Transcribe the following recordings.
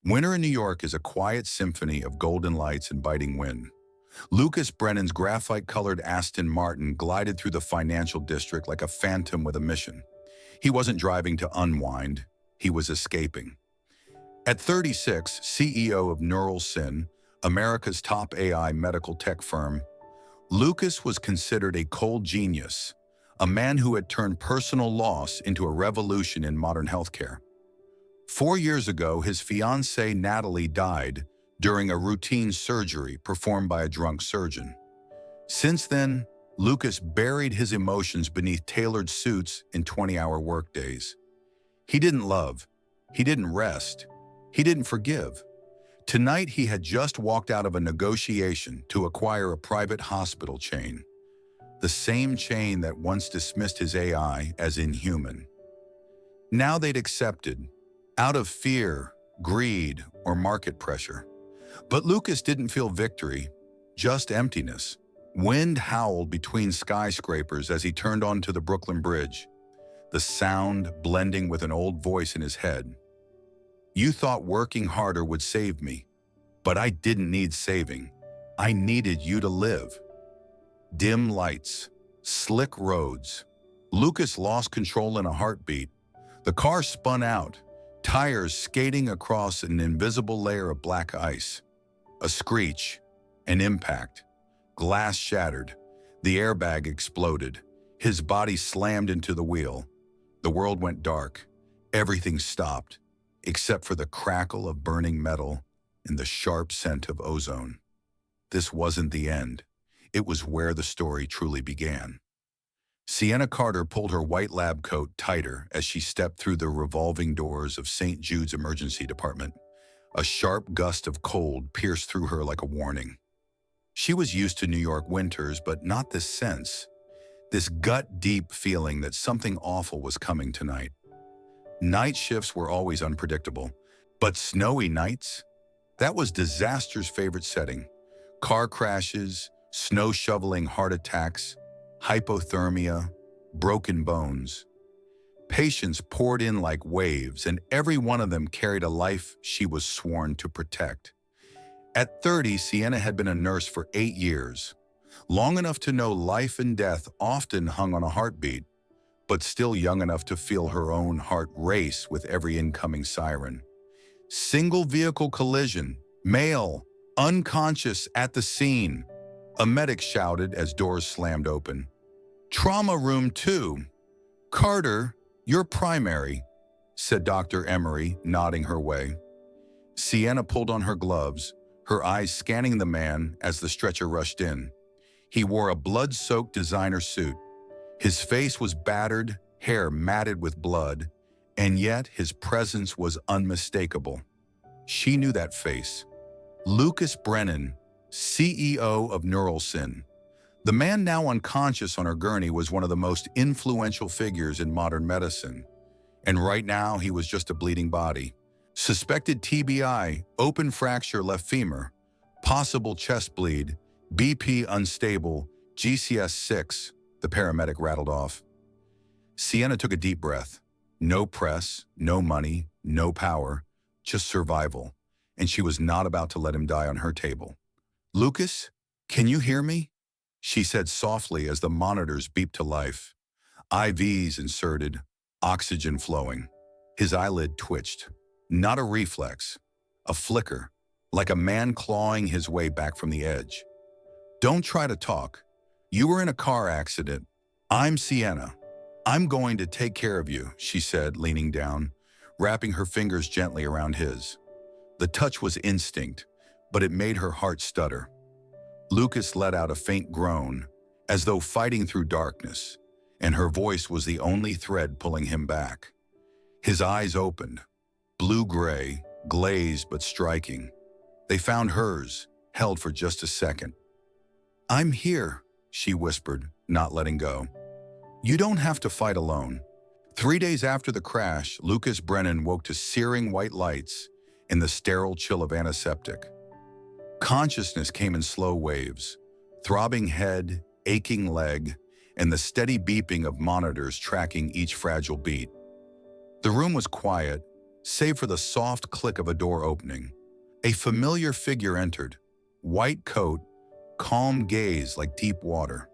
Winter in New York is a quiet symphony of golden lights and biting wind. Lucas Brennan's graphite-colored Aston Martin glided through the financial district like a phantom with a mission. He wasn't driving to unwind, he was escaping. At 36, CEO of Neuralsyn, America's top AI medical tech firm, Lucas was considered a cold genius, a man who had turned personal loss into a revolution in modern healthcare. 4 years ago, his fiancée Natalie died during a routine surgery performed by a drunk surgeon. Since then, Lucas buried his emotions beneath tailored suits and 20-hour workdays. He didn't love, he didn't rest, he didn't forgive. Tonight, he had just walked out of a negotiation to acquire a private hospital chain, the same chain that once dismissed his AI as inhuman. Now they'd accepted, out of fear, greed, or market pressure. But Lucas didn't feel victory, just emptiness. Wind howled between skyscrapers as he turned onto the Brooklyn Bridge, the sound blending with an old voice in his head. You thought working harder would save me, but I didn't need saving. I needed you to live. Dim lights, slick roads. Lucas lost control in a heartbeat. The car spun out, tires skating across an invisible layer of black ice. A screech, an impact. Glass shattered. The airbag exploded. His body slammed into the wheel. The world went dark. Everything stopped, except for the crackle of burning metal and the sharp scent of ozone. This wasn't the end. It was where the story truly began. Sienna Carter pulled her white lab coat tighter as she stepped through the revolving doors of St. Jude's emergency department. A sharp gust of cold pierced through her like a warning. She was used to New York winters, but not this sense. This gut-deep feeling that something awful was coming tonight. Night shifts were always unpredictable, but snowy nights? That was disaster's favorite setting. Car crashes, snow shoveling heart attacks, hypothermia, broken bones. Patients poured in like waves, and every one of them carried a life she was sworn to protect. At 30, Sienna had been a nurse for 8 years, long enough to know life and death often hung on a heartbeat, but still young enough to feel her own heart race with every incoming siren. Single vehicle collision, male, unconscious at the scene, a medic shouted as doors slammed open. Trauma room 2. Carter, you're primary, said Dr. Emery, nodding her way. Sienna pulled on her gloves, her eyes scanning the man as the stretcher rushed in. He wore a blood-soaked designer suit. His face was battered, hair matted with blood, and yet his presence was unmistakable. She knew that face. Lucas Brennan, CEO of Neuralsyn. The man now unconscious on her gurney was one of the most influential figures in modern medicine. And right now, he was just a bleeding body. Suspected TBI, open fracture left femur, possible chest bleed, BP unstable, GCS 6, the paramedic rattled off. Sienna took a deep breath. No press, no money, no power, just survival. And she was not about to let him die on her table. Lucas, can you hear me? She said softly as the monitors beeped to life. IVs inserted, oxygen flowing. His eyelid twitched. Not a reflex, a flicker, like a man clawing his way back from the edge. Don't try to talk. You were in a car accident. I'm Sienna. I'm going to take care of you, she said, leaning down, wrapping her fingers gently around his. The touch was instinct, but it made her heart stutter. Lucas let out a faint groan, as though fighting through darkness, and her voice was the only thread pulling him back. His eyes opened, blue-gray, glazed but striking. They found hers, held for just a second. I'm here, she whispered, not letting go. You don't have to fight alone. 3 days after the crash, Lucas Brennan woke to searing white lights and the sterile chill of antiseptic. Consciousness came in slow waves, throbbing head, aching leg, and the steady beeping of monitors tracking each fragile beat. The room was quiet, save for the soft click of a door opening. A familiar figure entered, white coat, calm gaze like deep water.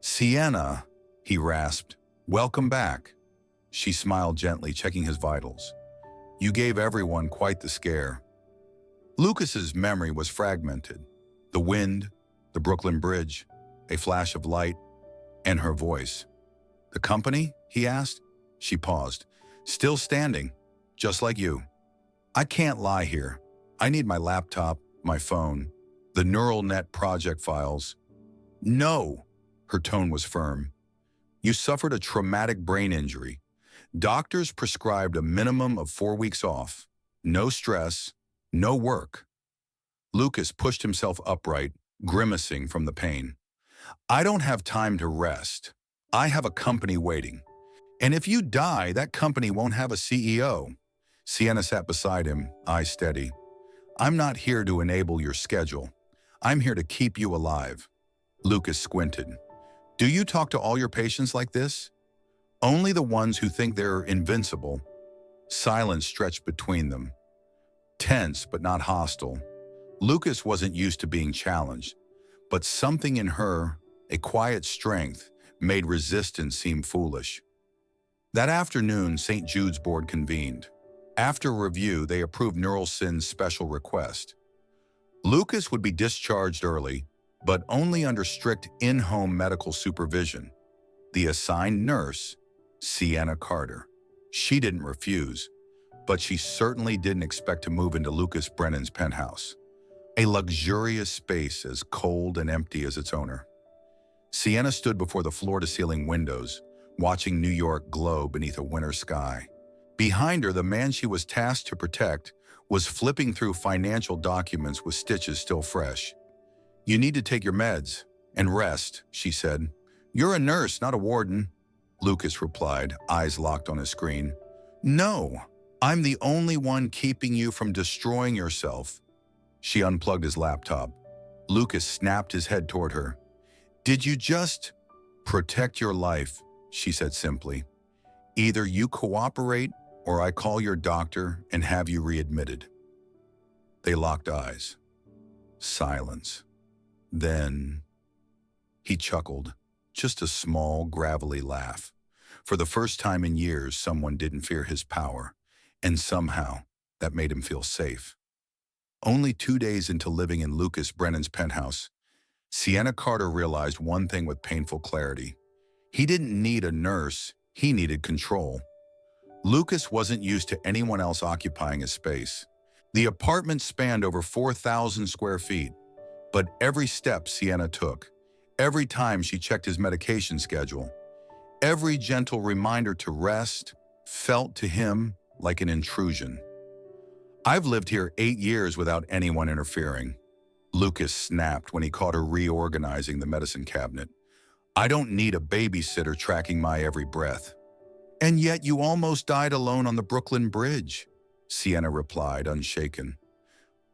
"Sienna," he rasped, "welcome back." She smiled gently, checking his vitals. "You gave everyone quite the scare." Lucas's memory was fragmented. The wind, the Brooklyn Bridge, a flash of light, and her voice. "The company?" he asked. She paused. "Still standing, just like you." "I can't lie here. I need my laptop, my phone, the neural net project files." "No," her tone was firm. "You suffered a traumatic brain injury. Doctors prescribed a minimum of 4 weeks off. No stress, no work." Lucas pushed himself upright, grimacing from the pain. "I don't have time to rest. I have a company waiting. And if you die, that company won't have a CEO." Sienna sat beside him, eyes steady. "I'm not here to enable your schedule. I'm here to keep you alive." Lucas squinted. "Do you talk to all your patients like this?" "Only the ones who think they're invincible." Silence stretched between them. Tense but not hostile. Lucas wasn't used to being challenged, but something in her, a quiet strength, made resistance seem foolish. That afternoon, St. Jude's board convened. After review, they approved Neuralsyn's special request. Lucas would be discharged early, but only under strict in-home medical supervision. The assigned nurse, Sienna Carter. She didn't refuse, but she certainly didn't expect to move into Lucas Brennan's penthouse, a luxurious space as cold and empty as its owner. Sienna stood before the floor-to-ceiling windows, watching New York glow beneath a winter sky. Behind her, the man she was tasked to protect was flipping through financial documents with stitches still fresh. "You need to take your meds and rest," she said. "You're a nurse, not a warden," Lucas replied, eyes locked on his screen. "No, I'm the only one keeping you from destroying yourself." She unplugged his laptop. Lucas snapped his head toward her. "Did you just protect your life?" she said simply. "Either you cooperate or I call your doctor and have you readmitted." They locked eyes. Silence. Then he chuckled, just a small, gravelly laugh. For the first time in years, someone didn't fear his power, and somehow that made him feel safe. Only 2 days into living in Lucas Brennan's penthouse, Sienna Carter realized one thing with painful clarity. He didn't need a nurse, he needed control. Lucas wasn't used to anyone else occupying his space. The apartment spanned over 4,000 square feet, but every step Sienna took, every time she checked his medication schedule, every gentle reminder to rest, felt to him like an intrusion. "I've lived here 8 years without anyone interfering," Lucas snapped when he caught her reorganizing the medicine cabinet. "I don't need a babysitter tracking my every breath." "And yet you almost died alone on the Brooklyn Bridge," Sienna replied, unshaken.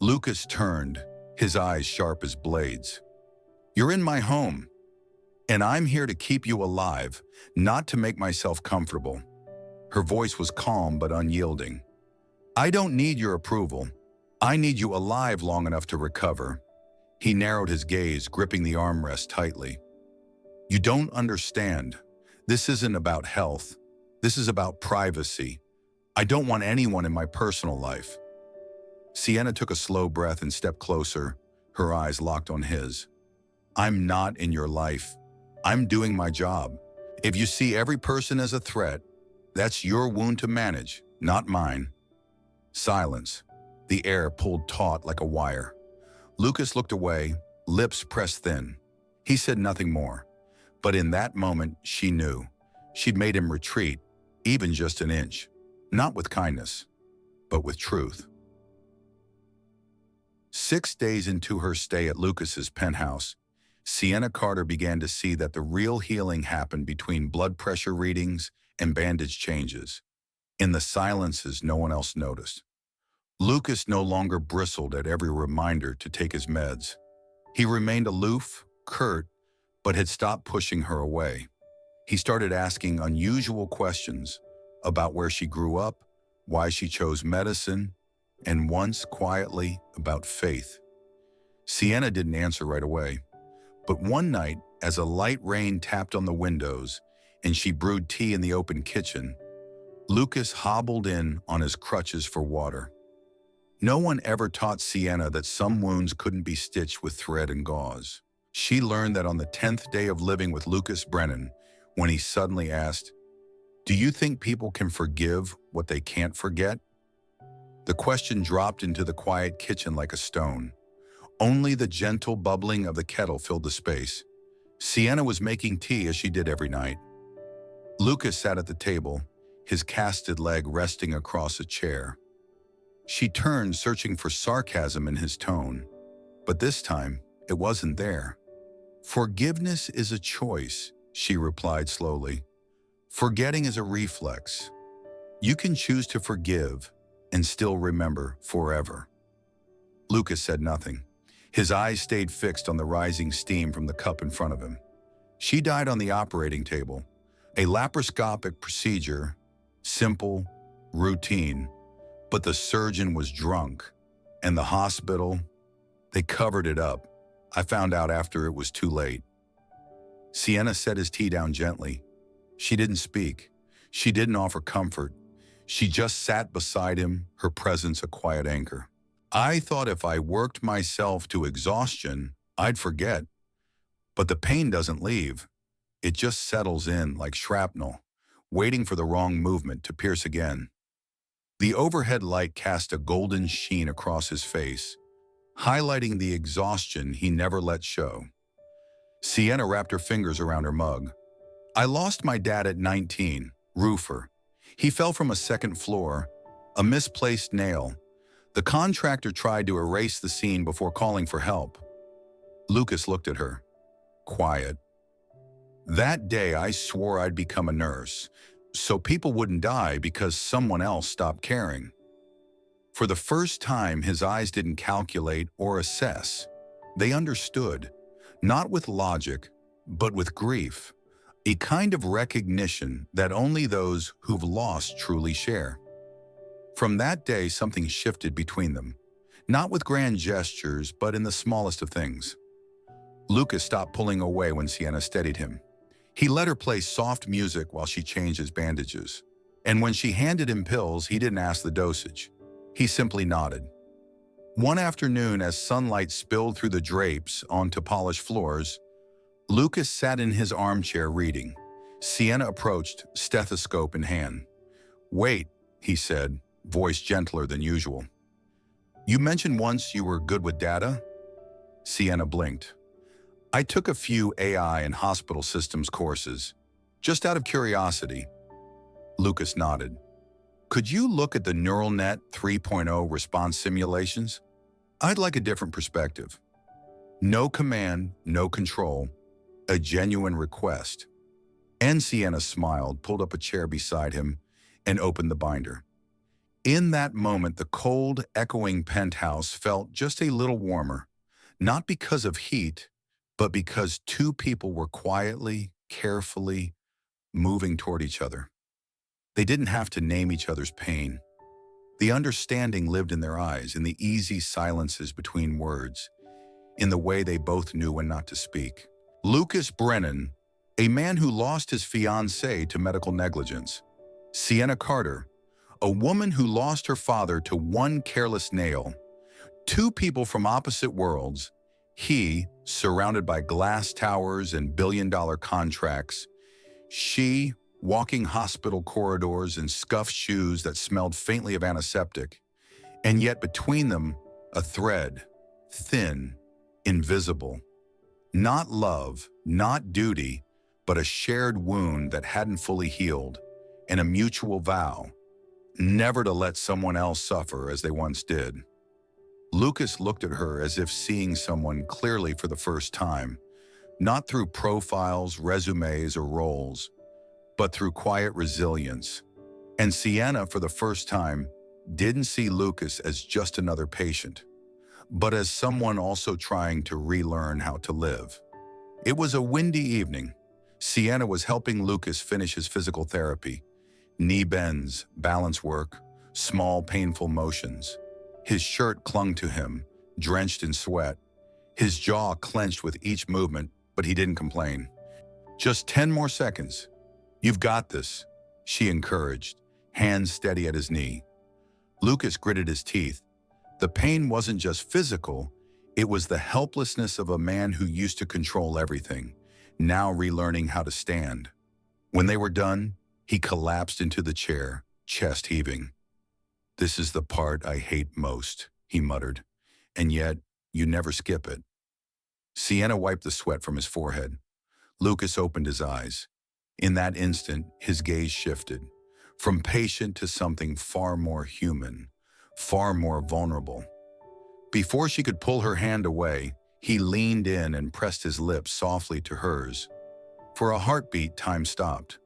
Lucas turned, his eyes sharp as blades. "You're in my home, and I'm here to keep you alive, not to make myself comfortable." Her voice was calm but unyielding. "I don't need your approval. I need you alive long enough to recover." He narrowed his gaze, gripping the armrest tightly. "You don't understand. This isn't about health. This is about privacy. I don't want anyone in my personal life." Sienna took a slow breath and stepped closer, her eyes locked on his. "I'm not in your life. I'm doing my job. If you see every person as a threat, that's your wound to manage, not mine." Silence. The air pulled taut like a wire. Lucas looked away, lips pressed thin. He said nothing more. But in that moment, she knew. She'd made him retreat, even just an inch. Not with kindness, but with truth. 6 days into her stay at Lucas's penthouse, Sienna Carter began to see that the real healing happened between blood pressure readings and bandage changes, in the silences no one else noticed. Lucas no longer bristled at every reminder to take his meds. He remained aloof, curt, but had stopped pushing her away. He started asking unusual questions about where she grew up, why she chose medicine, and once quietly about faith. Sienna didn't answer right away, but one night, as a light rain tapped on the windows and she brewed tea in the open kitchen, Lucas hobbled in on his crutches for water. No one ever taught Sienna that some wounds couldn't be stitched with thread and gauze. She learned that on the 10th day of living with Lucas Brennan, when he suddenly asked, "Do you think people can forgive what they can't forget?" The question dropped into the quiet kitchen like a stone. Only the gentle bubbling of the kettle filled the space. Sienna was making tea as she did every night. Lucas sat at the table, his casted leg resting across a chair. She turned, searching for sarcasm in his tone, but this time it wasn't there. "Forgiveness is a choice," she replied slowly. "Forgetting is a reflex. You can choose to forgive and still remember forever." Lucas said nothing. His eyes stayed fixed on the rising steam from the cup in front of him. She died on the operating table, a laparoscopic procedure, simple, routine, but the surgeon was drunk, and the hospital, they covered it up. I found out after it was too late. Sienna set his tea down gently. She didn't speak. She didn't offer comfort. She just sat beside him, her presence a quiet anchor. "I thought if I worked myself to exhaustion, I'd forget. But the pain doesn't leave. It just settles in like shrapnel, waiting for the wrong movement to pierce again." The overhead light cast a golden sheen across his face, highlighting the exhaustion he never let show. Sienna wrapped her fingers around her mug. "I lost my dad at 19, roofer. He fell from a second floor, a misplaced nail. The contractor tried to erase the scene before calling for help." Lucas looked at her, quiet. "That day I swore I'd become a nurse, so people wouldn't die because someone else stopped caring." For the first time, his eyes didn't calculate or assess. They understood, not with logic, but with grief, a kind of recognition that only those who've lost truly share. From that day, something shifted between them, not with grand gestures, but in the smallest of things. Lucas stopped pulling away when Sienna steadied him. He let her play soft music while she changed his bandages. And when she handed him pills, he didn't ask the dosage. He simply nodded. One afternoon, as sunlight spilled through the drapes onto polished floors, Lucas sat in his armchair reading. Sienna approached, stethoscope in hand. "Wait," he said, voice gentler than usual. "You mentioned once you were good with data?" Sienna blinked. "I took a few AI and hospital systems courses, just out of curiosity." Lucas nodded. "Could you look at the neural net 3.0 response simulations? I'd like a different perspective. No command, no control, a genuine request." And Sienna smiled, pulled up a chair beside him, and opened the binder. In that moment, the cold, echoing penthouse felt just a little warmer, not because of heat, but because two people were quietly, carefully moving toward each other. They didn't have to name each other's pain. The understanding lived in their eyes, in the easy silences between words, in the way they both knew when not to speak. Lucas Brennan, a man who lost his fiancée to medical negligence. Sienna Carter, a woman who lost her father to one careless nail. Two people from opposite worlds, he, surrounded by glass towers and billion-dollar contracts, she, walking hospital corridors in scuffed shoes that smelled faintly of antiseptic, and yet between them, a thread, thin, invisible. Not love, not duty, but a shared wound that hadn't fully healed, and a mutual vow, never to let someone else suffer as they once did. Lucas looked at her as if seeing someone clearly for the first time, not through profiles, resumes, or roles, but through quiet resilience. And Sienna, for the first time, didn't see Lucas as just another patient, but as someone also trying to relearn how to live. It was a windy evening. Sienna was helping Lucas finish his physical therapy, knee bends, balance work, small, painful motions. His shirt clung to him, drenched in sweat. His jaw clenched with each movement, but he didn't complain. "Just 10 more seconds. You've got this," she encouraged, hands steady at his knee. Lucas gritted his teeth. The pain wasn't just physical, it was the helplessness of a man who used to control everything, now relearning how to stand. When they were done, he collapsed into the chair, chest heaving. "This is the part I hate most," he muttered, "and yet you never skip it." Sienna wiped the sweat from his forehead. Lucas opened his eyes. In that instant, his gaze shifted, from patient to something far more human, far more vulnerable. Before she could pull her hand away, he leaned in and pressed his lips softly to hers. For a heartbeat, time stopped.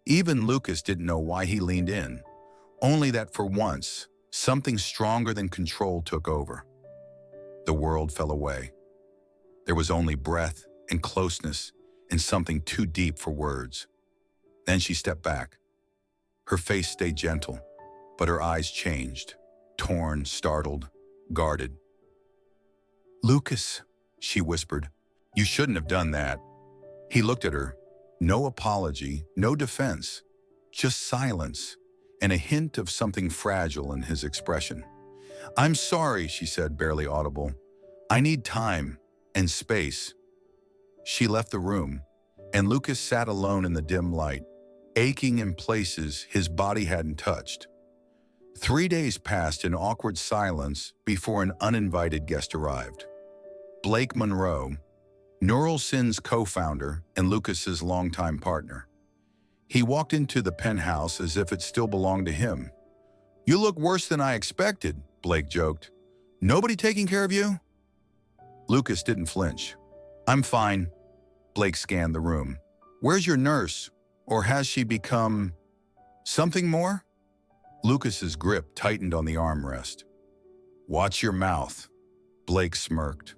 Even Lucas didn't know why he leaned in, only that for once, something stronger than control took over. The world fell away. There was only breath and closeness and something too deep for words. Then she stepped back. Her face stayed gentle, but her eyes changed, torn, startled, guarded. "Lucas," she whispered, "you shouldn't have done that." He looked at her. No apology, no defense, just silence and a hint of something fragile in his expression. "I'm sorry," she said, barely audible. "I need time and space." She left the room, and Lucas sat alone in the dim light, aching in places his body hadn't touched. 3 days passed in awkward silence before an uninvited guest arrived. Blake Monroe, Neural Sin's co-founder and Lucas's longtime partner. He walked into the penthouse as if it still belonged to him. "You look worse than I expected," Blake joked. "Nobody taking care of you?" Lucas didn't flinch. "I'm fine." Blake scanned the room. "Where's your nurse? Or has she become something more?" Lucas's grip tightened on the armrest. "Watch your mouth," Blake smirked.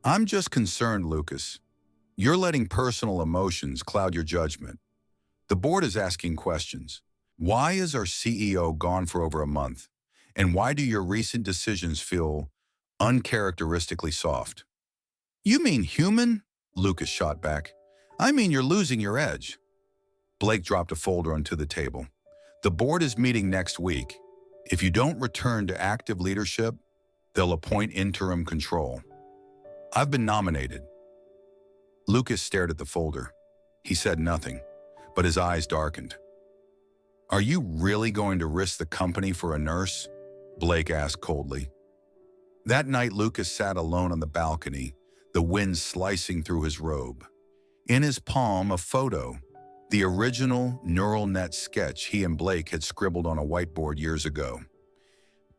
"I'm just concerned, Lucas. You're letting personal emotions cloud your judgment. The board is asking questions. Why is our CEO gone for over a month? And why do your recent decisions feel uncharacteristically soft?" "You mean human?" Lucas shot back. "I mean you're losing your edge." Blake dropped a folder onto the table. "The board is meeting next week. If you don't return to active leadership, they'll appoint interim control. I've been nominated." Lucas stared at the folder. He said nothing, but his eyes darkened. "Are you really going to risk the company for a nurse?" Blake asked coldly. That night, Lucas sat alone on the balcony, the wind slicing through his robe. In his palm, a photo, the original neural net sketch he and Blake had scribbled on a whiteboard years ago.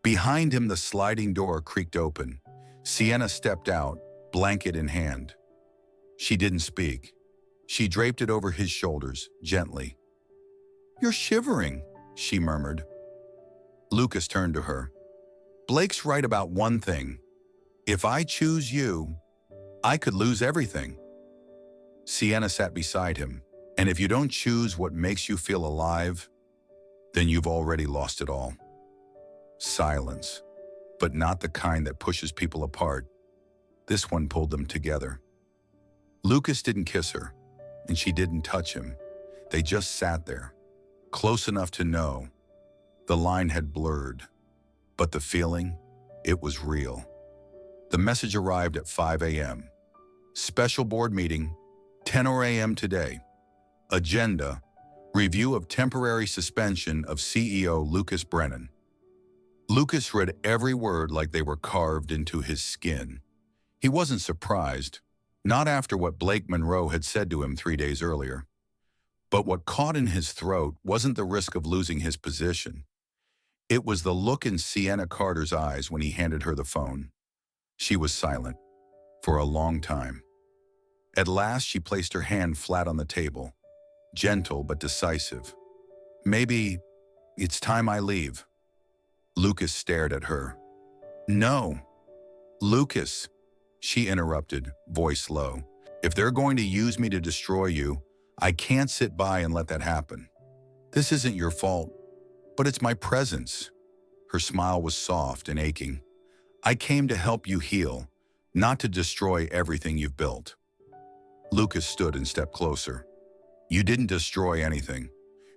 Behind him, the sliding door creaked open. Sienna stepped out, blanket in hand. She didn't speak. She draped it over his shoulders, gently. "You're shivering," she murmured. Lucas turned to her. "Blake's right about one thing. If I choose you, I could lose everything." Sienna sat beside him. "And if you don't choose what makes you feel alive, then you've already lost it all." Silence, but not the kind that pushes people apart. This one pulled them together. Lucas didn't kiss her, and she didn't touch him. They just sat there, close enough to know. The line had blurred, but the feeling, it was real. The message arrived at 5 a.m. Special board meeting, 10 a.m. today. Agenda, review of temporary suspension of CEO Lucas Brennan. Lucas read every word like they were carved into his skin. He wasn't surprised, not after what Blake Monroe had said to him 3 days earlier. But what caught in his throat wasn't the risk of losing his position. It was the look in Sienna Carter's eyes when he handed her the phone. She was silent, for a long time. At last, she placed her hand flat on the table, gentle but decisive. "Maybe it's time I leave." Lucas stared at her. "No." "Lucas," she interrupted, voice low. "If they're going to use me to destroy you, I can't sit by and let that happen. This isn't your fault." But it's my presence. Her smile was soft and aching. I came to help you heal, not to destroy everything you've built. Lucas stood and stepped closer. You didn't destroy anything.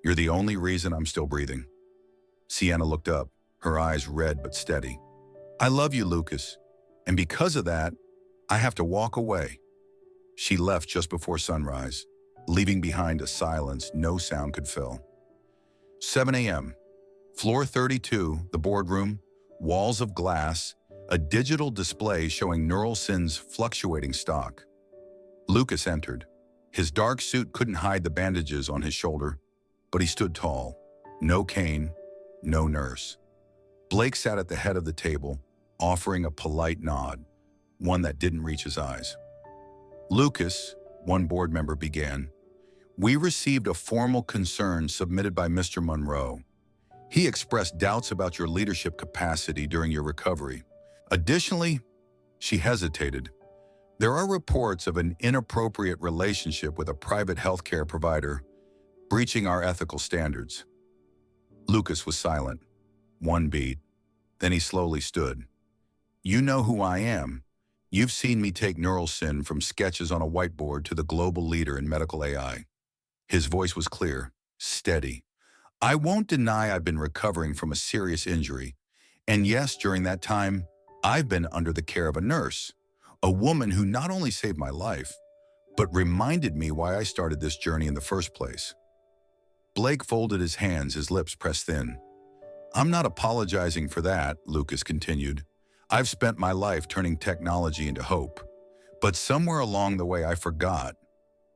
You're the only reason I'm still breathing. Sienna looked up, her eyes red but steady. I love you, Lucas, and because of that, I have to walk away. She left just before sunrise, leaving behind a silence no sound could fill. 7 a.m. Floor 32, the boardroom, walls of glass, a digital display showing Neuralsyn's fluctuating stock. Lucas entered. His dark suit couldn't hide the bandages on his shoulder, but he stood tall. No cane, no nurse. Blake sat at the head of the table, offering a polite nod, one that didn't reach his eyes. Lucas, one board member began, we received a formal concern submitted by Mr. Monroe. He expressed doubts about your leadership capacity during your recovery. Additionally, she hesitated. There are reports of an inappropriate relationship with a private healthcare provider, breaching our ethical standards. Lucas was silent. One beat. Then he slowly stood. You know who I am. You've seen me take Neuralsyn from sketches on a whiteboard to the global leader in medical AI. His voice was clear, steady. I won't deny I've been recovering from a serious injury. And yes, during that time, I've been under the care of a nurse, a woman who not only saved my life, but reminded me why I started this journey in the first place. Blake folded his hands, his lips pressed thin. I'm not apologizing for that, Lucas continued. I've spent my life turning technology into hope. But somewhere along the way I forgot.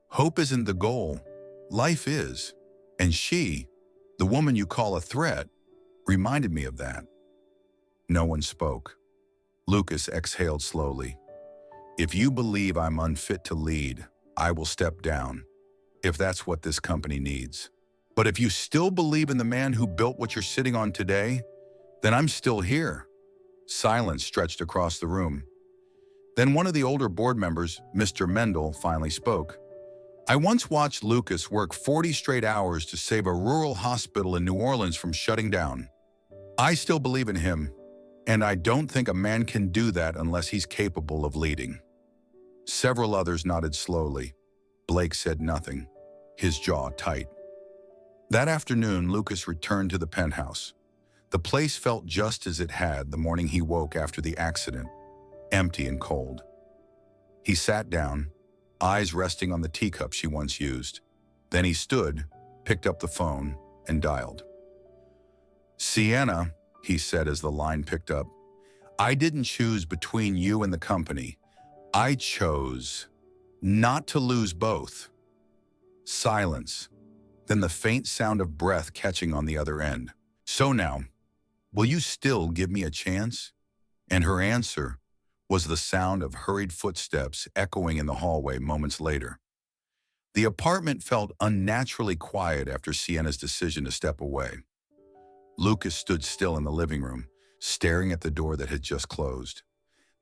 Hope isn't the goal. Life is. And she, the woman you call a threat, reminded me of that. No one spoke. Lucas exhaled slowly. If you believe I'm unfit to lead, I will step down, if that's what this company needs. But if you still believe in the man who built what you're sitting on today, then I'm still here. Silence stretched across the room. Then one of the older board members, Mr. Mendel, finally spoke. I once watched Lucas work 40 straight hours to save a rural hospital in New Orleans from shutting down. I still believe in him, and I don't think a man can do that unless he's capable of leading. Several others nodded slowly. Blake said nothing, his jaw tight. That afternoon, Lucas returned to the penthouse. The place felt just as it had the morning he woke after the accident, empty and cold. He sat down, eyes resting on the teacup she once used. Then he stood, picked up the phone, and dialed. Sienna, he said as the line picked up, I didn't choose between you and the company. I chose not to lose both. Silence, then the faint sound of breath catching on the other end. So now, will you still give me a chance? And her answer was the sound of hurried footsteps echoing in the hallway moments later. The apartment felt unnaturally quiet after Sienna's decision to step away. Lucas stood still in the living room, staring at the door that had just closed.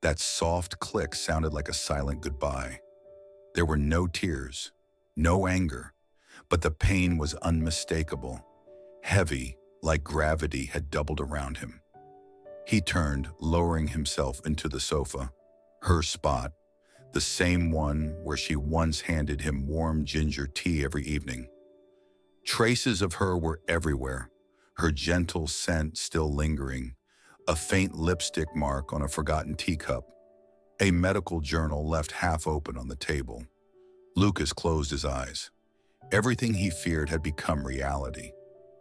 That soft click sounded like a silent goodbye. There were no tears, no anger, but the pain was unmistakable, heavy, like gravity had doubled around him. He turned, lowering himself into the sofa, her spot, the same one where she once handed him warm ginger tea every evening. Traces of her were everywhere, her gentle scent still lingering, a faint lipstick mark on a forgotten teacup, a medical journal left half open on the table. Lucas closed his eyes. Everything he feared had become reality.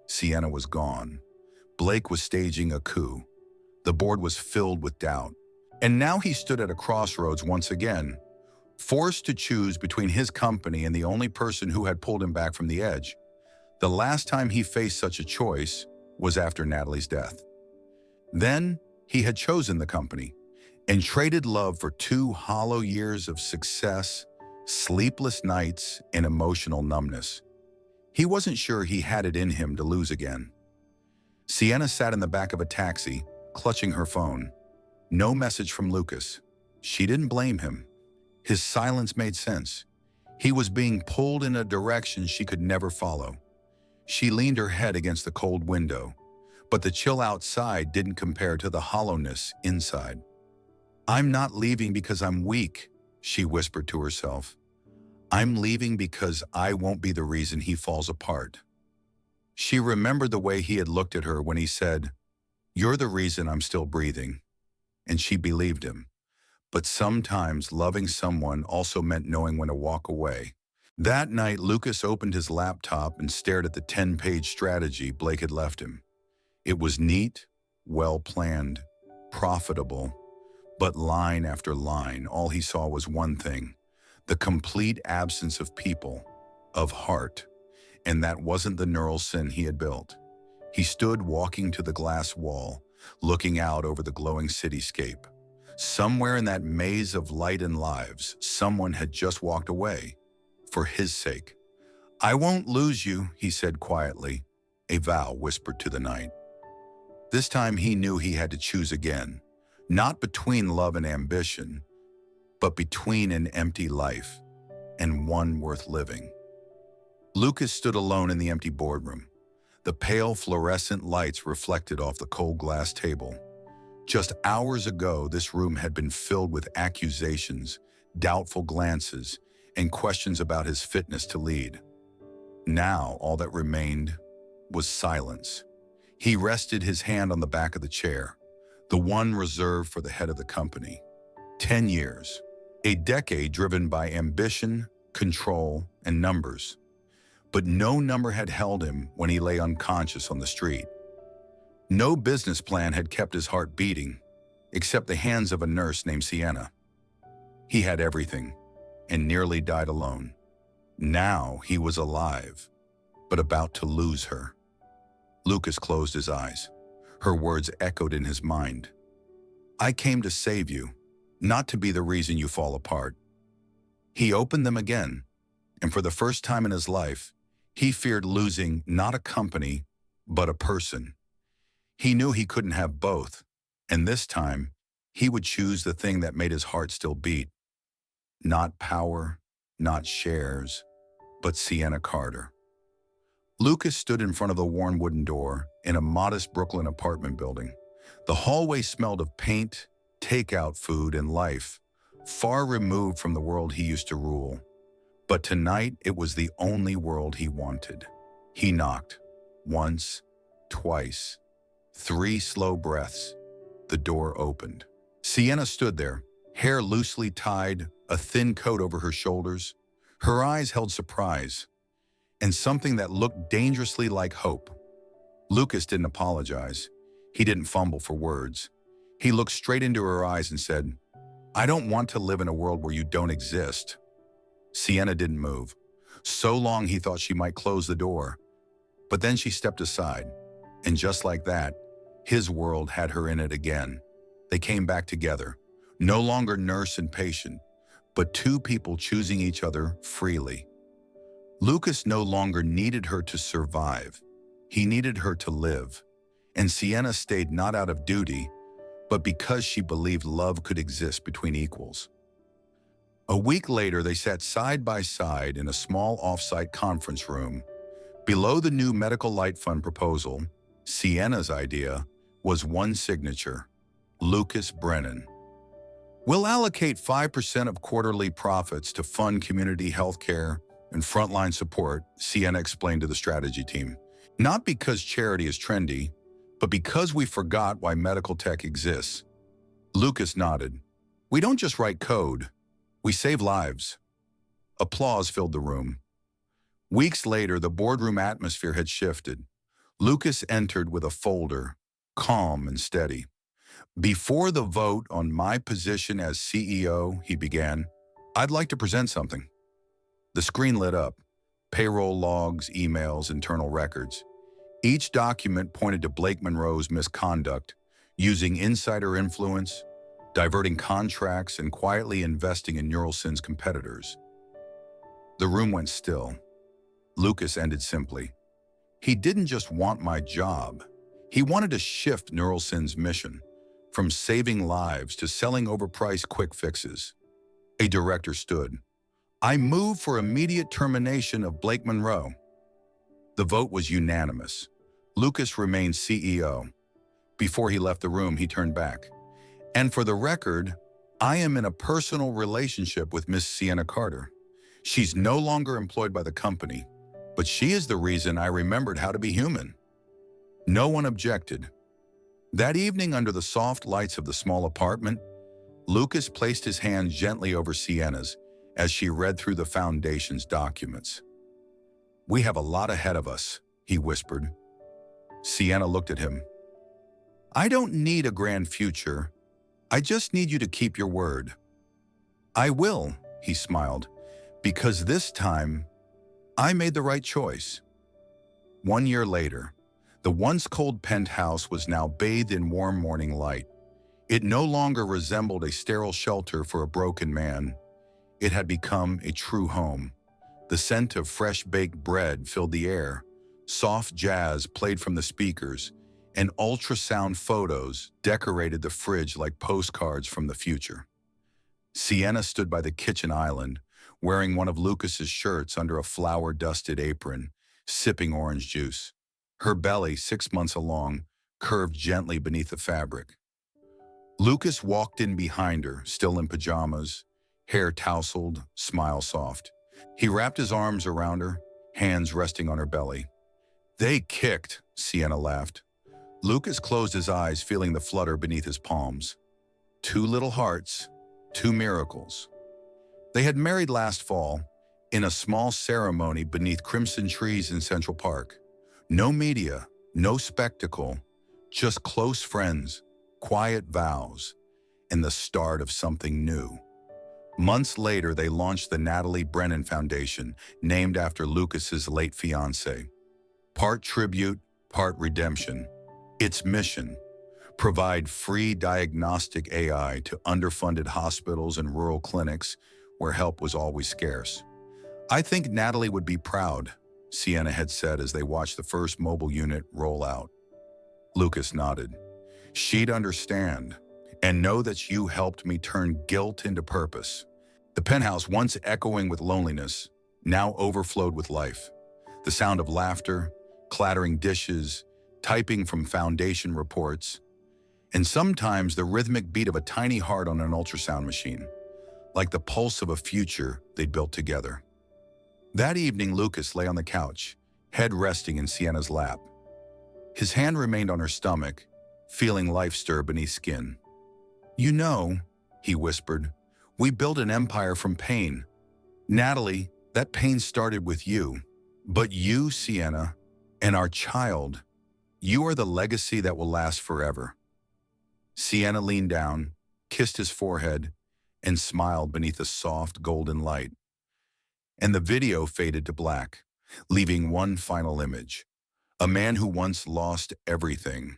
Sienna was gone. Blake was staging a coup. The board was filled with doubt. And now he stood at a crossroads once again, forced to choose between his company and the only person who had pulled him back from the edge. The last time he faced such a choice was after Natalie's death. Then he had chosen the company and traded love for 2 hollow years of success, sleepless nights, and emotional numbness. He wasn't sure he had it in him to lose again. Sienna sat in the back of a taxi, clutching her phone. No message from Lucas. She didn't blame him. His silence made sense. He was being pulled in a direction she could never follow. She leaned her head against the cold window, But the chill outside didn't compare to the hollowness inside. "I'm not leaving because I'm weak," she whispered to herself. "I'm leaving because I won't be the reason he falls apart." She remembered the way he had looked at her when he said, "You're the reason I'm still breathing." And she believed him. But sometimes loving someone also meant knowing when to walk away. That night, Lucas opened his laptop and stared at the 10-page strategy Blake had left him. It was neat, well-planned, profitable, but line after line, all he saw was one thing: the complete absence of people, of heart, and that wasn't the neural sin he had built. He stood walking to the glass wall, looking out over the glowing cityscape. Somewhere in that maze of light and lives, someone had just walked away, for his sake. "I won't lose you," he said quietly, a vow whispered to the night. This time he knew he had to choose again, not between love and ambition, but between an empty life and one worth living. Lucas stood alone in the empty boardroom. The pale fluorescent lights reflected off the cold glass table. Just hours ago, this room had been filled with accusations, doubtful glances, and questions about his fitness to lead. Now, all that remained was silence. He rested his hand on the back of the chair, the one reserved for the head of the company. 10 years, a decade driven by ambition, control, and numbers. But no number had held him when he lay unconscious on the street. No business plan had kept his heart beating, except the hands of a nurse named Sienna. He had everything, and nearly died alone. Now he was alive, but about to lose her. Lucas closed his eyes. Her words echoed in his mind. "I came to save you, not to be the reason you fall apart." He opened them again, and for the first time in his life, he feared losing not a company, but a person. He knew he couldn't have both, and this time, he would choose the thing that made his heart still beat. Not power, not shares, but Sienna Carter. Lucas stood in front of the worn wooden door in a modest Brooklyn apartment building. The hallway smelled of paint, takeout food, and life, far removed from the world he used to rule. But tonight, it was the only world he wanted. He knocked. Once, twice, 3 slow breaths. The door opened. Sienna stood there, hair loosely tied, a thin coat over her shoulders. Her eyes held surprise, and something that looked dangerously like hope. Lucas didn't apologize. He didn't fumble for words. He looked straight into her eyes and said, "I don't want to live in a world where you don't exist." Sienna didn't move. So long he thought she might close the door. But then she stepped aside, and just like that, his world had her in it again. They came back together, no longer nurse and patient, but 2 people choosing each other freely. Lucas no longer needed her to survive. He needed her to live. And Sienna stayed not out of duty, but because she believed love could exist between equals. A week later, they sat side by side in a small off-site conference room. Below the new Medical Light Fund proposal, Sienna's idea was one signature: Lucas Brennan. "We'll allocate 5% of quarterly profits to fund community health care and frontline support," Sienna explained to the strategy team. "Not because charity is trendy, but because we forgot why medical tech exists." Lucas nodded. "We don't just write code. We save lives." Applause filled the room. Weeks later, the boardroom atmosphere had shifted. Lucas entered with a folder, calm and steady. "Before the vote on my position as CEO," he began, "I'd like to present something." The screen lit up. Payroll logs, emails, internal records. Each document pointed to Blake Monroe's misconduct, using insider influence, diverting contracts, and quietly investing in Neuralsyn's competitors. The room went still. Lucas ended simply. "He didn't just want my job. He wanted to shift Neuralsyn's mission, from saving lives to selling overpriced quick fixes." A director stood. "I move for immediate termination of Blake Monroe." The vote was unanimous. Lucas remained CEO. Before he left the room, he turned back. And for the record, I am in a personal relationship with Miss Sienna Carter. She's no longer employed by the company, but she is the reason I remembered how to be human. No one objected. That evening, under the soft lights of the small apartment, Lucas placed his hand gently over Sienna's as she read through the Foundation's documents. "We have a lot ahead of us," he whispered. Sienna looked at him. "I don't need a grand future. I just need you to keep your word." "I will," he smiled, "because this time, I made the right choice." 1 year later, the once cold penthouse was now bathed in warm morning light. It no longer resembled a sterile shelter for a broken man. It had become a true home. The scent of fresh-baked bread filled the air, soft jazz played from the speakers, and ultrasound photos decorated the fridge like postcards from the future. Sienna stood by the kitchen island, wearing one of Lucas's shirts under a flour-dusted apron, sipping orange juice. Her belly, 6 months along, curved gently beneath the fabric. Lucas walked in behind her, still in pajamas, hair tousled, smile soft. He wrapped his arms around her, hands resting on her belly. "They kicked," Sienna laughed. Lucas closed his eyes, feeling the flutter beneath his palms. 2 little hearts, 2 miracles. They had married last fall, in a small ceremony beneath crimson trees in Central Park. No media, no spectacle, just close friends, quiet vows, and the start of something new. Months later, they launched the Natalie Brennan Foundation, named after Lucas's late fiancée. Part tribute, part redemption. Its mission: provide free diagnostic AI to underfunded hospitals and rural clinics where help was always scarce. "I think Natalie would be proud," Sienna had said as they watched the first mobile unit roll out. Lucas nodded. "She'd understand, and know that you helped me turn guilt into purpose." The penthouse, once echoing with loneliness, now overflowed with life. The sound of laughter, clattering dishes, typing from Foundation reports, and sometimes the rhythmic beat of a tiny heart on an ultrasound machine, like the pulse of a future they'd built together. That evening, Lucas lay on the couch, head resting in Sienna's lap. His hand remained on her stomach, feeling life stir beneath skin. "You know," he whispered, "we built an empire from pain. Natalie, that pain started with you. But you, Sienna, and our child, you are the legacy that will last forever." Sienna leaned down, kissed his forehead, and smiled beneath the soft golden light. And the video faded to black, leaving one final image. A man who once lost everything,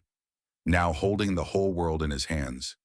now holding the whole world in his hands.